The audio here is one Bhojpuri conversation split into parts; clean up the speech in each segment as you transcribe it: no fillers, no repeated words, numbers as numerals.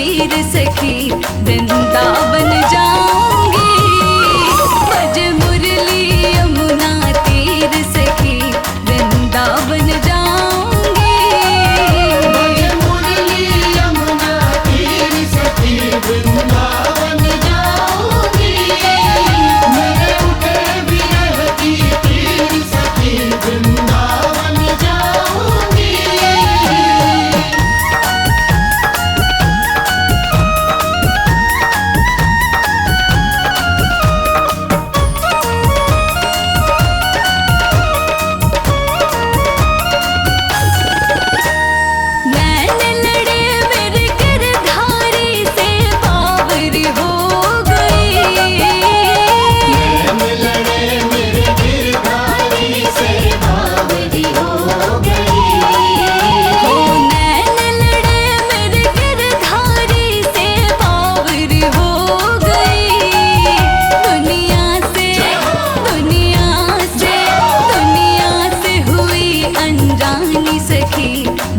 तीर सखी वृंदावन जाऊंगी। बज मुरली यमुना तीर सखी वृंदावन जाऊंगी। बज मुरली यमुना तीर सखी वृंदावन जाऊंगी। मेरे उठे विरह की तीर सखी वृंदावन जाऊंगी।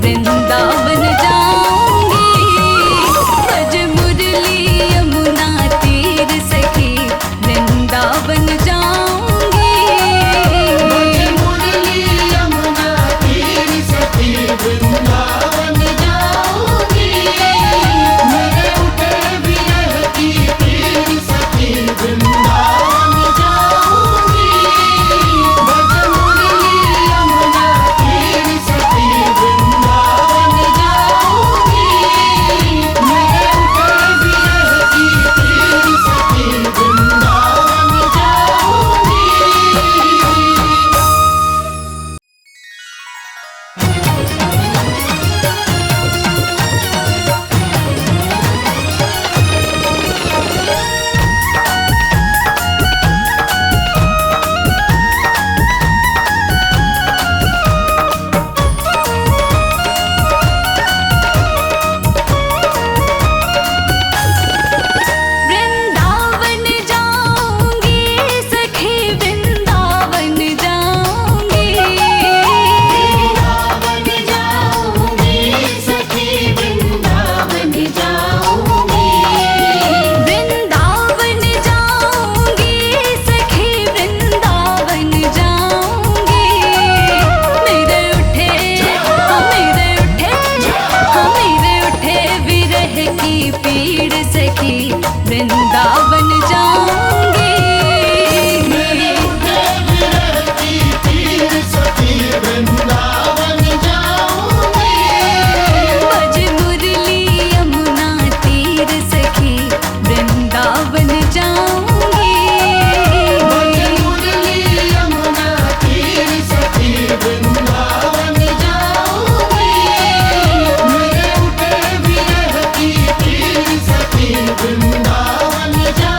वृंदावन जाऊंगी। बज मुरली यमुना तीर सखी वृंदावन जाऊंगी। बज मुरली यमुना तीर सखी वृंदावन जाऊंगी। मेरे उठे विरह की तीर सखी वृंदावन जाऊंगी। बज मुरली यमुना तीर सखी वृंदावन जाऊंगी। मेरे उठे विरह की तीर सखी वृंदावन जाऊंगी। वृंदावन जाऊंगी सखी वृंदावन जाऊंगी। वृंदावन जाऊंगी सखी वृंदावन जाऊंगी। वृंदावन जाऊंगी सखी वृंदावन जाऊंगी। मेरे उठे विरह की पीड़ सखी वृंदावन जाऊंगी। मेरे उठे विरह की पीड़ सखी वृंदावन जाऊंगी। बज मुरली यमुना तीर सखी वृंदावन जाऊंगी। बज मुरली यमुना तीर सखी वृंदावन जाऊंगी। मेरे उठे विरह की तीर सखी वृंदावन जाऊंगी।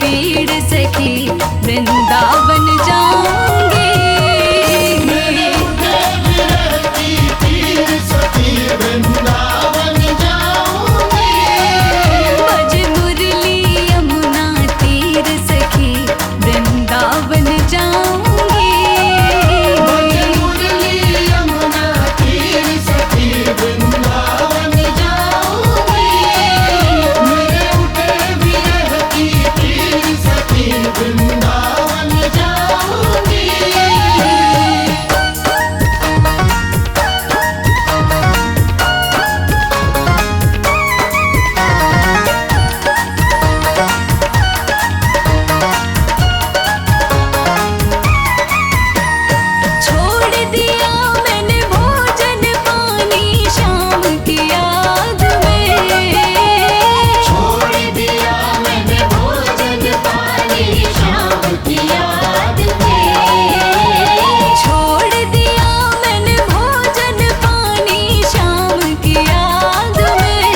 पीड़ सखी वृंदावन जाऊंगी। मेरे उठे विरह की पीड़ सखी वृंदावन जाऊंगी। बज मुरली यमुना तीर सखी वृंदावन जाऊंगी। बज मुरली यमुना तीर सखी वृंदावन जाऊंगी। मेरे उठे विरह की पीड़ सखी वृंदावन जाऊंगी। छोड़ दिया मैंने भोजन पानी शाम की याद में। छोड़ दिया मैंने भोजन पानी शाम की याद में। छोड़ दिया मैंने भोजन पानी शाम की याद में।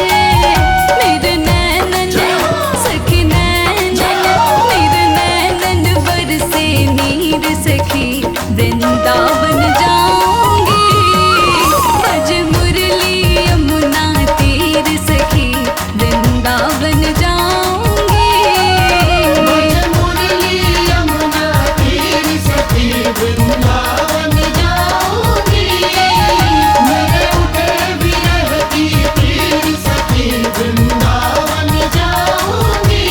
मेरे नैनन सखी नैनन, मेरे नैनन बरसे नीर सखी वृंदावन जाऊंगी। बज मुरली यमुना तीर सखी वृंदावन जाऊंगी। बज मुरली यमुना तीर सखी वृंदावन जाऊंगी। मेरे उठे विरह की पीड़ सखी वृंदावन जाऊंगी।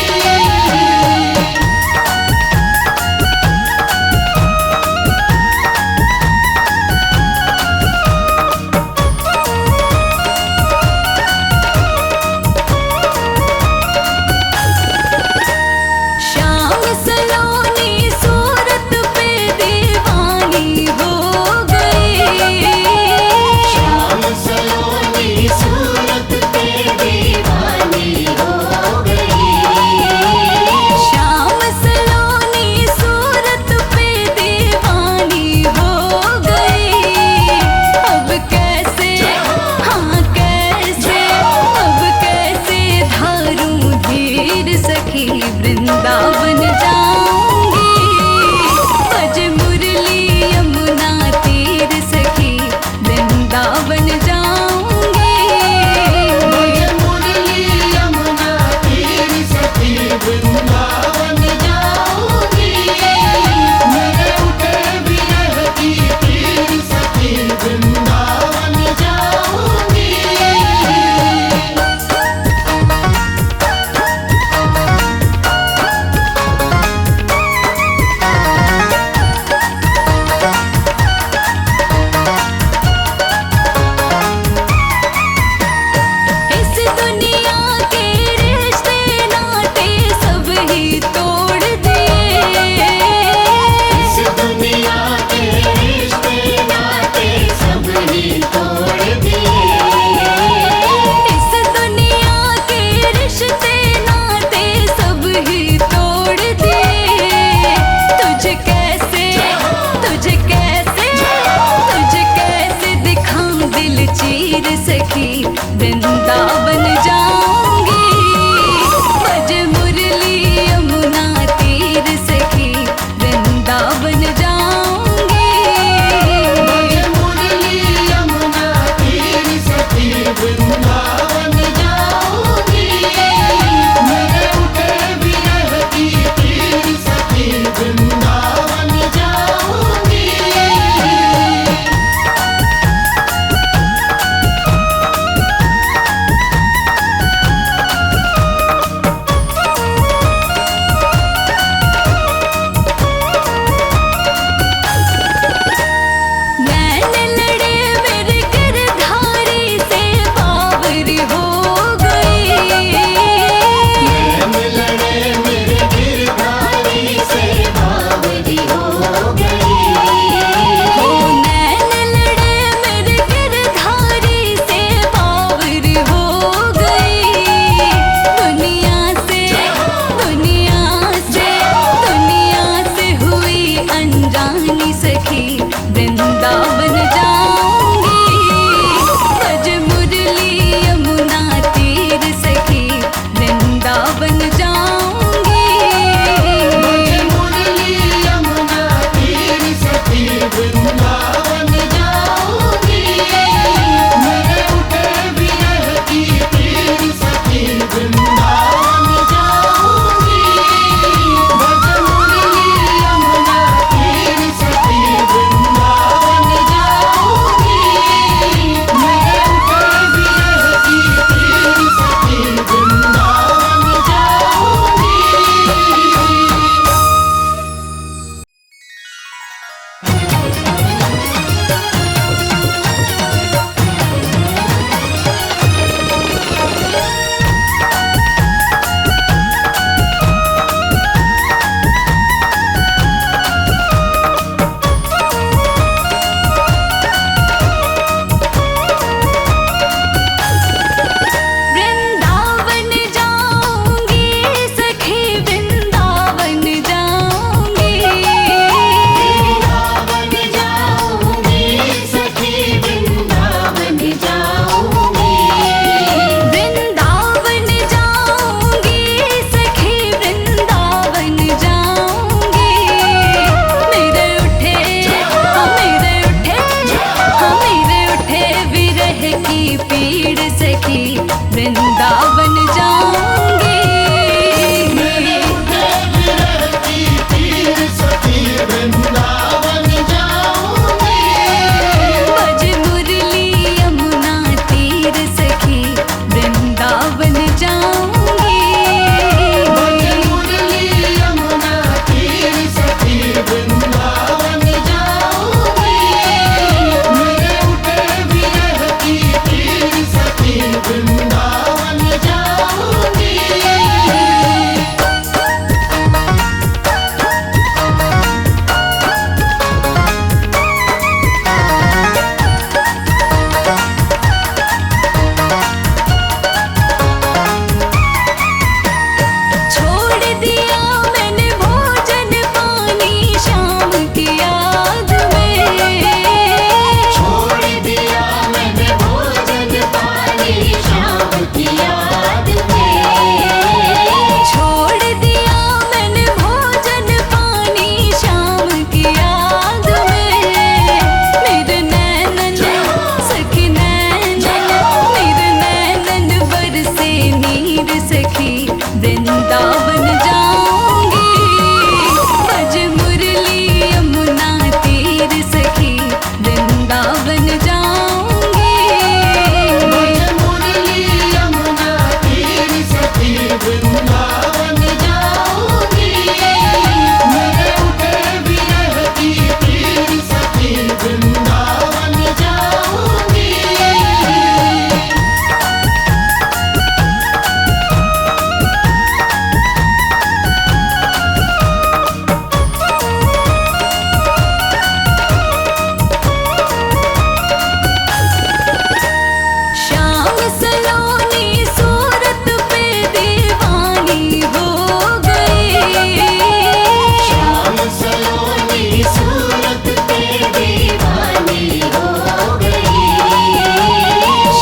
श्याम सलोनी सूरत पे दीवानी हो गई। श्याम सलोनी सूरत पे दीवानी हो गई। श्याम सलोनी सूरत पे दीवानी हो गई। अब कैसे हाँ कैसे अब कैसे धारूं धीर सखी वृंदावन जाऊंगी। बज मुरली यमुना तीर सखी वृंदावन जाऊंगी। बज मुरली यमुना तीर सखी वृंदावन जाऊंगी। मेरे उठे विरह की पीड़ सखी वृंदावन जाऊंगी। वृंदावन जाऊंगी बज मुरली यमुना तीर सखी वृंदावन जाऊंगी बज मुरली यमुना तीर सखी वृंदावन जाऊंगी मेरे उठे विरह की तीर सखी वृंदावन जाऊंगी श्याम सलोनी सूरत पे दीवानी हो गई श्याम सलोनी सूरत पे दीवानी हो गई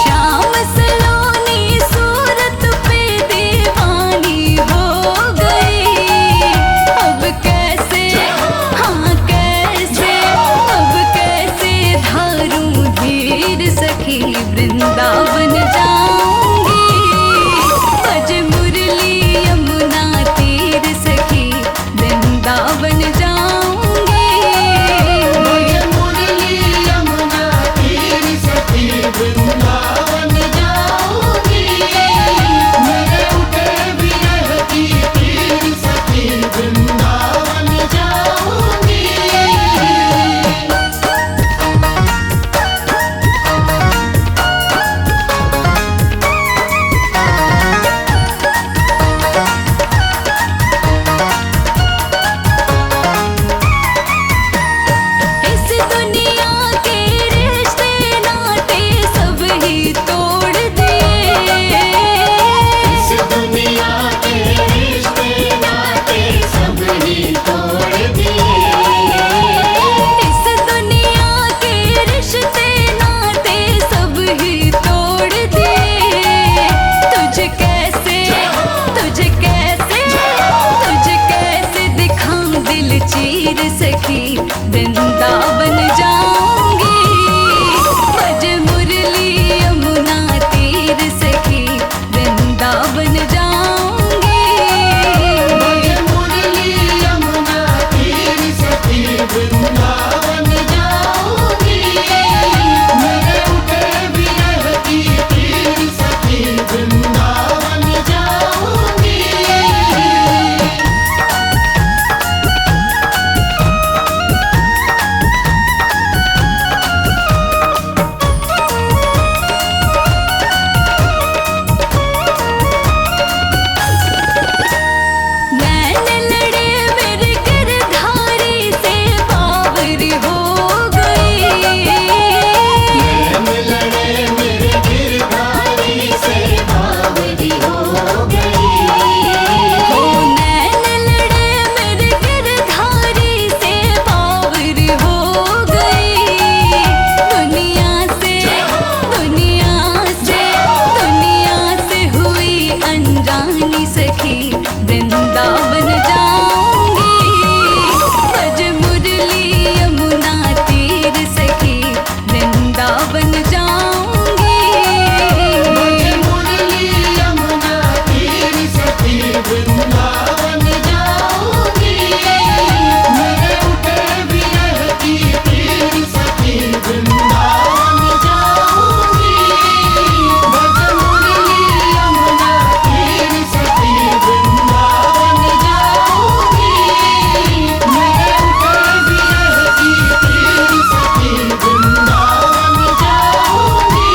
श्याम सलोनी सूरत पे दीवानी हो गई अब कैसे हाँ कैसे अब कैसे धारूं धीर सखी वृंदावन जाऊंगी बज मुरली यमुना तीर सखी वृंदावन जाऊंगी बज मुरली यमुना तीर सखी वृंदावन जाऊंगी मेरे उठे विरह की तीर सखी वृंदावन जाऊंगी इस दुनिया के रिश्ते नाते सब ही तोड़ दिए इस दुनिया के रिश्ते नाते सब ही तोड़ दिए इस दुनिया के रिश्ते नाते सब ही तोड़ दिए तुझे कैसे दिखाऊं दिल चीर सखी वृंदावन जाऊंगी बज मुरली यमुना तीर सखी वृंदावन जाऊंगी बज मुरली यमुना तीर सखी वृंदावन जाऊंगी मेरे उठे विरह की तीर सखी वृंदावन जाऊंगी नैन लड़े मेरे गिरधारी से बावरी हो गई नैन लड़े मेरे गिरधारी से बावरी हो गई हो नैन लड़े मेरे गिरधारी से बावरी हो गई दुनिया से हुई अनजानी सखी वृंदावन जाऊंगी बज मुरली यमुना तीर सखी वृंदावन जाऊंगी बज मुरली यमुना तीर सखी वृंदावन जाऊंगी मेरे उठे विरह की तीर सखी वृंदावन जाऊंगी बज मुरली यमुना तीर सखी वृंदावन जाऊंगी मेरे उठे विरह की तीर सखी वृंदावन जाऊंगी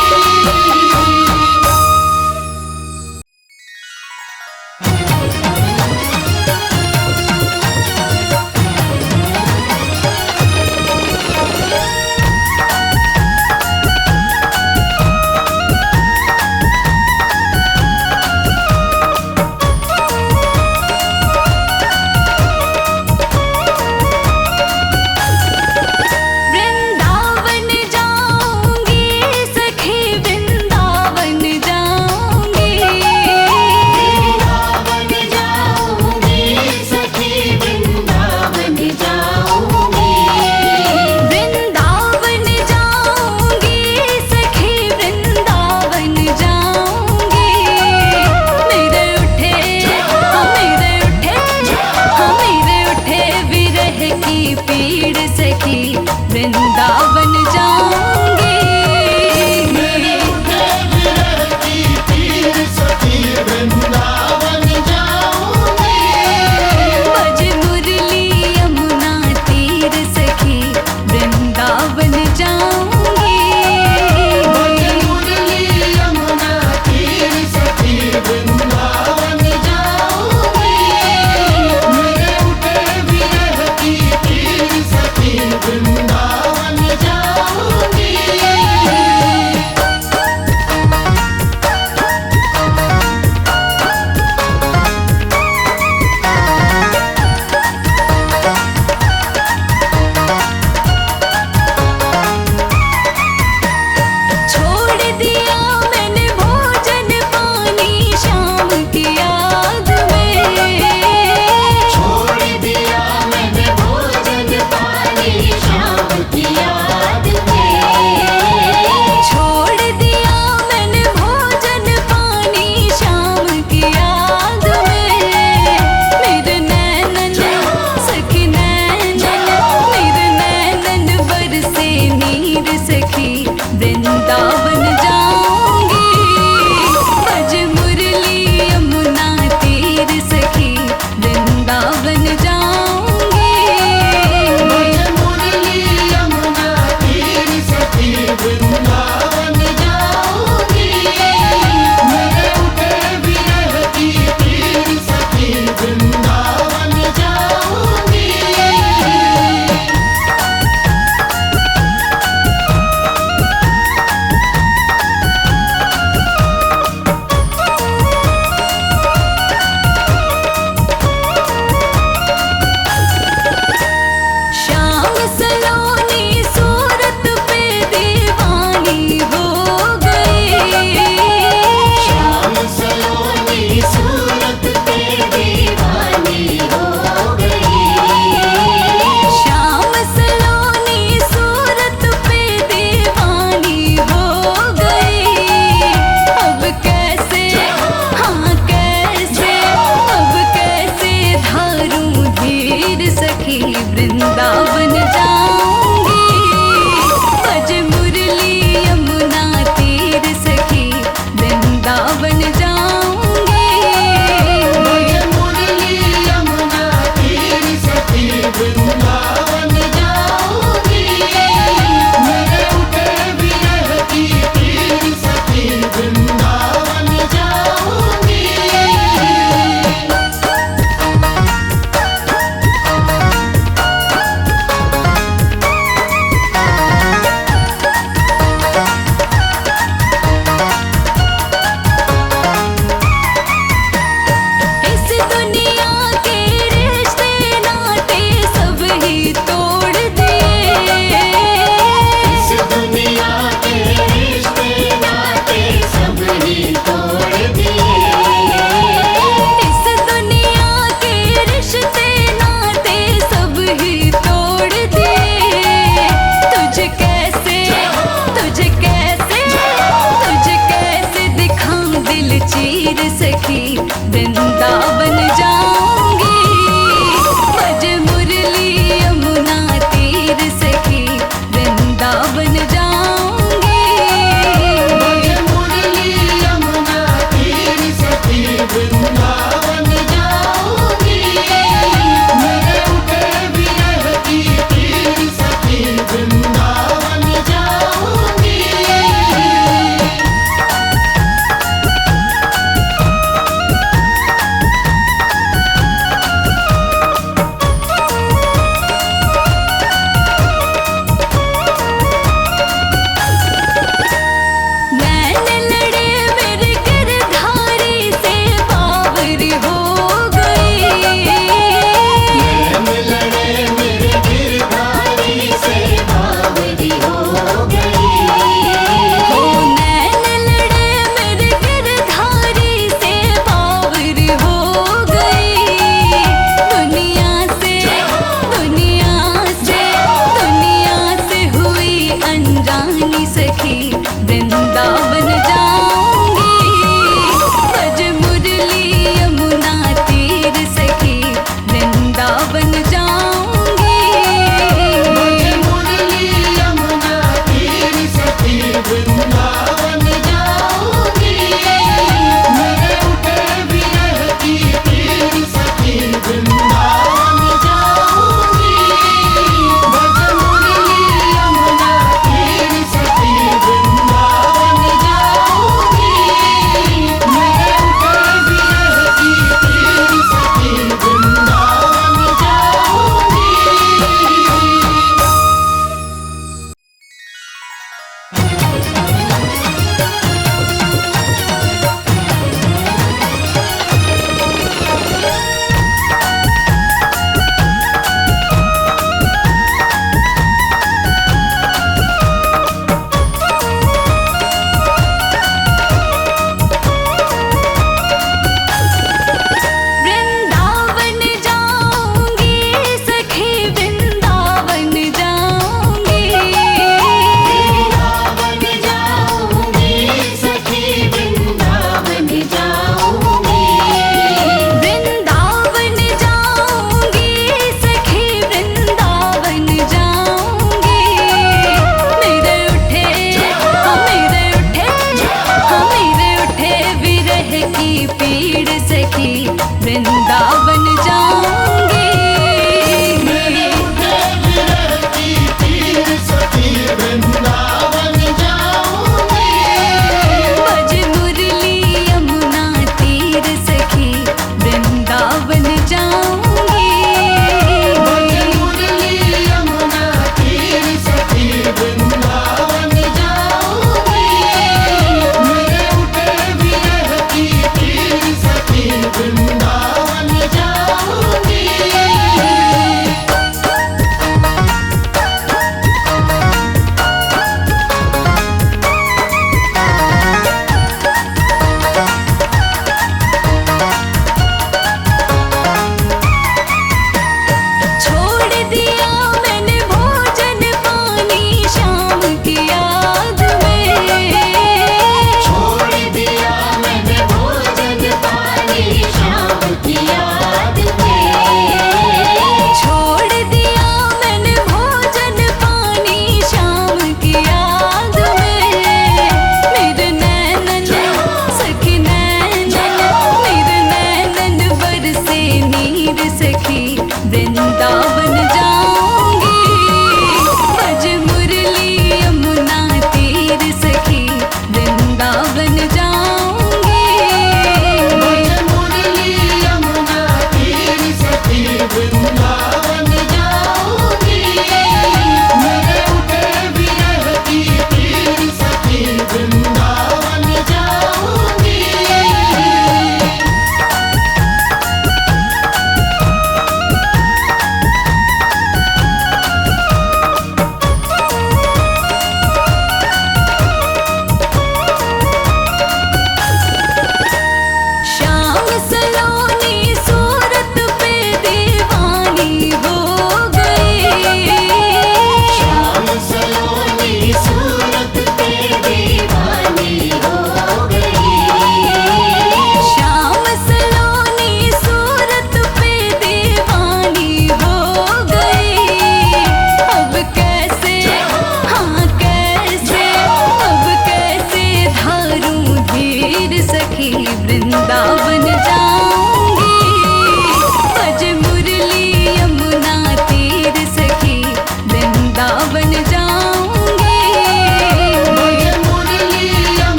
वृंदावन